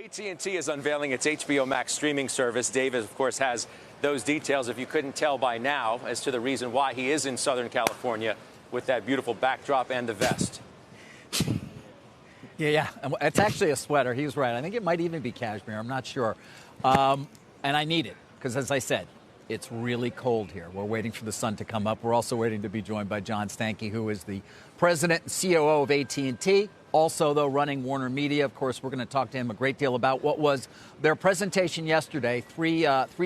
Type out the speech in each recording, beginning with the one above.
AT&T is unveiling its HBO Max streaming service. David, of course, has those details, if you couldn't tell by now, as to the reason why he is in Southern California with that beautiful backdrop and the vest. Yeah, it's actually a sweater. He was right. I think it might even be cashmere. I'm not sure. And I need it because, as I said, it's really cold here. We're waiting for the sun to come up. We're also waiting to be joined by John Stankey, who is the president and COO of AT&T. Also, though, running WarnerMedia. Of course, we're going to talk to him a great deal about what was their presentation yesterday, 3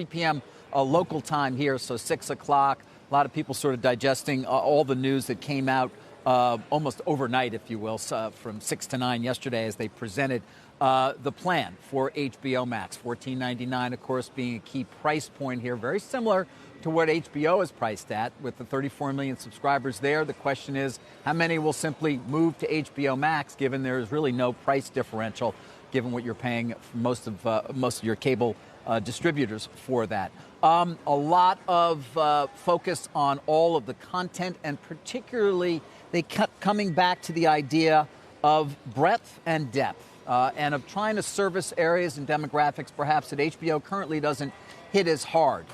p.m. Local time here, so 6 o'clock. A lot of people sort of digesting all the news that came out almost overnight, if you will, from 6 to 9 yesterday as they presented the plan for HBO Max. $14.99, of course, being a key price point here, very similar to what HBO is priced at with the 34 million subscribers there. The question is, how many will simply move to HBO Max, given there is really no price differential, given what you're paying for most of your cable distributors for that. A lot of focus on all of the content, and particularly they kept coming back to the idea of breadth and depth, and of trying to service areas and demographics perhaps that HBO currently doesn't hit as hard.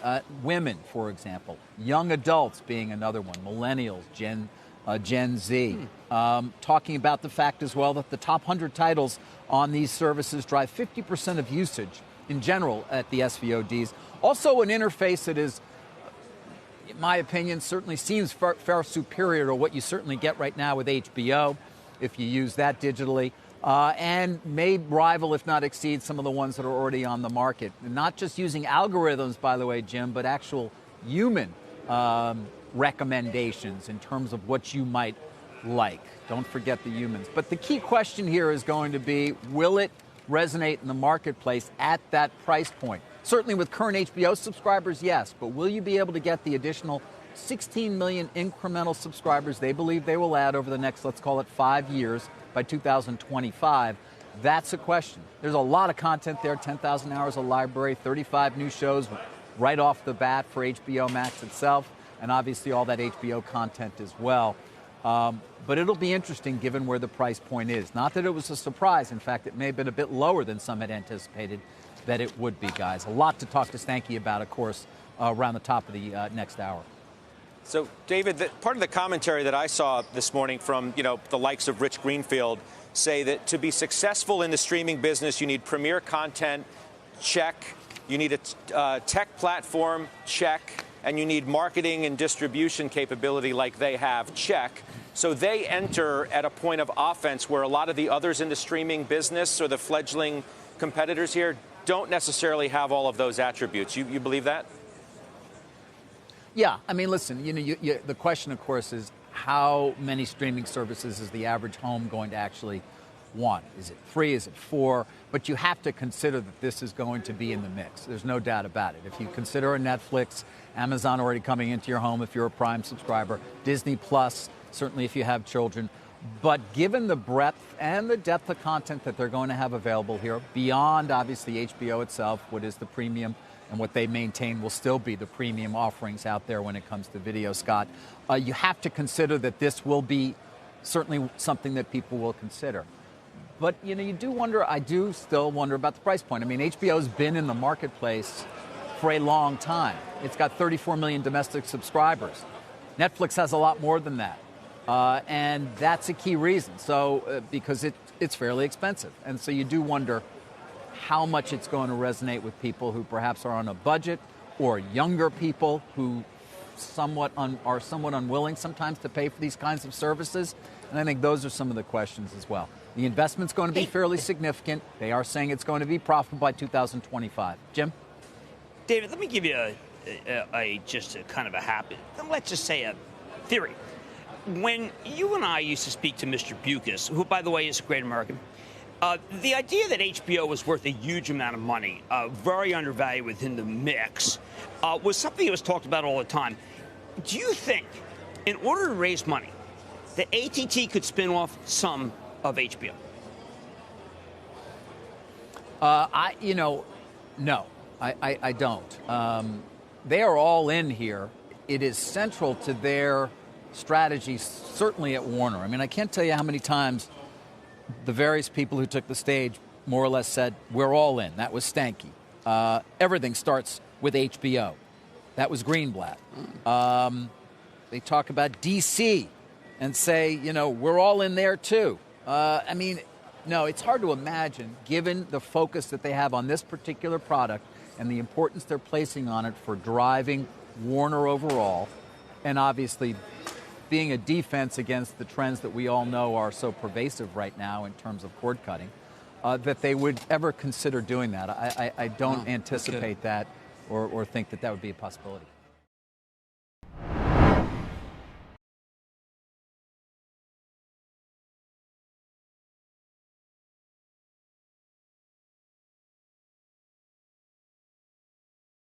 Women, for example, young adults being another one, millennials, Gen Z. Talking about the fact as well that the top 100 titles on these services drive 50% of usage in general at the SVODs. Also an interface that is, in my opinion, certainly seems far superior to what you certainly get right now with HBO, if you use that digitally, and may rival, if not exceed, some of the ones that are already on the market. And not just using algorithms, by the way, Jim, but actual human recommendations in terms of what you might like. Don't forget the humans. But the key question here is going to be, will it resonate in the marketplace at that price point? Certainly with current HBO subscribers, yes, but will you be able to get the additional 16 million incremental subscribers they believe they will add over the next, let's call it 5 years, by 2025? That's a question. There's a lot of content there, 10,000 hours of library, 35 new shows right off the bat for HBO Max itself, and obviously all that HBO content as well. But it'll be interesting given where the price point is. Not that it was a surprise. In fact, it may have been a bit lower than some had anticipated that it would be, guys. A lot to talk to Stanky about, of course, around the top of the next hour. So, David, part of the commentary that I saw this morning from, the likes of Rich Greenfield say that to be successful in the streaming business, you need premier content, check. You need a tech platform, check. And you need marketing and distribution capability like they have, check. So they enter at a point of offense where a lot of the others in the streaming business or the fledgling competitors here don't necessarily have all of those attributes. You believe that? Yeah. I mean, listen, the question, of course, is how many streaming services is the average home going to actually want? Is it 3? Is it 4? But you have to consider that this is going to be in the mix. There's no doubt about it. If you consider a Netflix, Amazon already coming into your home if you're a Prime subscriber, Disney Plus, certainly if you have children. But given the breadth and the depth of content that they're going to have available here, beyond obviously HBO itself, what is the premium and what they maintain will still be the premium offerings out there when it comes to video, Scott, you have to consider that this will be certainly something that people will consider. But, you do wonder, I do still wonder about the price point. I mean, HBO's been in the marketplace for a long time. It's got 34 million domestic subscribers. Netflix has a lot more than that. And that's a key reason. So, because it's fairly expensive. And so you do wonder how much it's going to resonate with people who perhaps are on a budget, or younger people who are somewhat unwilling sometimes to pay for these kinds of services. And I think those are some of the questions as well. The investment's going to be fairly significant. They are saying it's going to be profitable by 2025. Jim? David, let me give you just a kind of a habit. Let's just say a theory. When you and I used to speak to Mr. Bucas, who, by the way, is a great American, the idea that HBO was worth a huge amount of money, very undervalued within the mix, was something that was talked about all the time. Do you think, in order to raise money, that AT&T could spin off some of HBO? No, I don't. They are all in here. It is central to their strategy, certainly at Warner. I mean, I can't tell you how many times the various people who took the stage more or less said, we're all in. That was Stanky. Everything starts with HBO. That was Greenblatt. They talk about DC and say, we're all in there too. No, it's hard to imagine, given the focus that they have on this particular product and the importance they're placing on it for driving Warner overall, and obviously being a defense against the trends that we all know are so pervasive right now in terms of cord cutting, that they would ever consider doing that. I don't anticipate that or think that would be a possibility.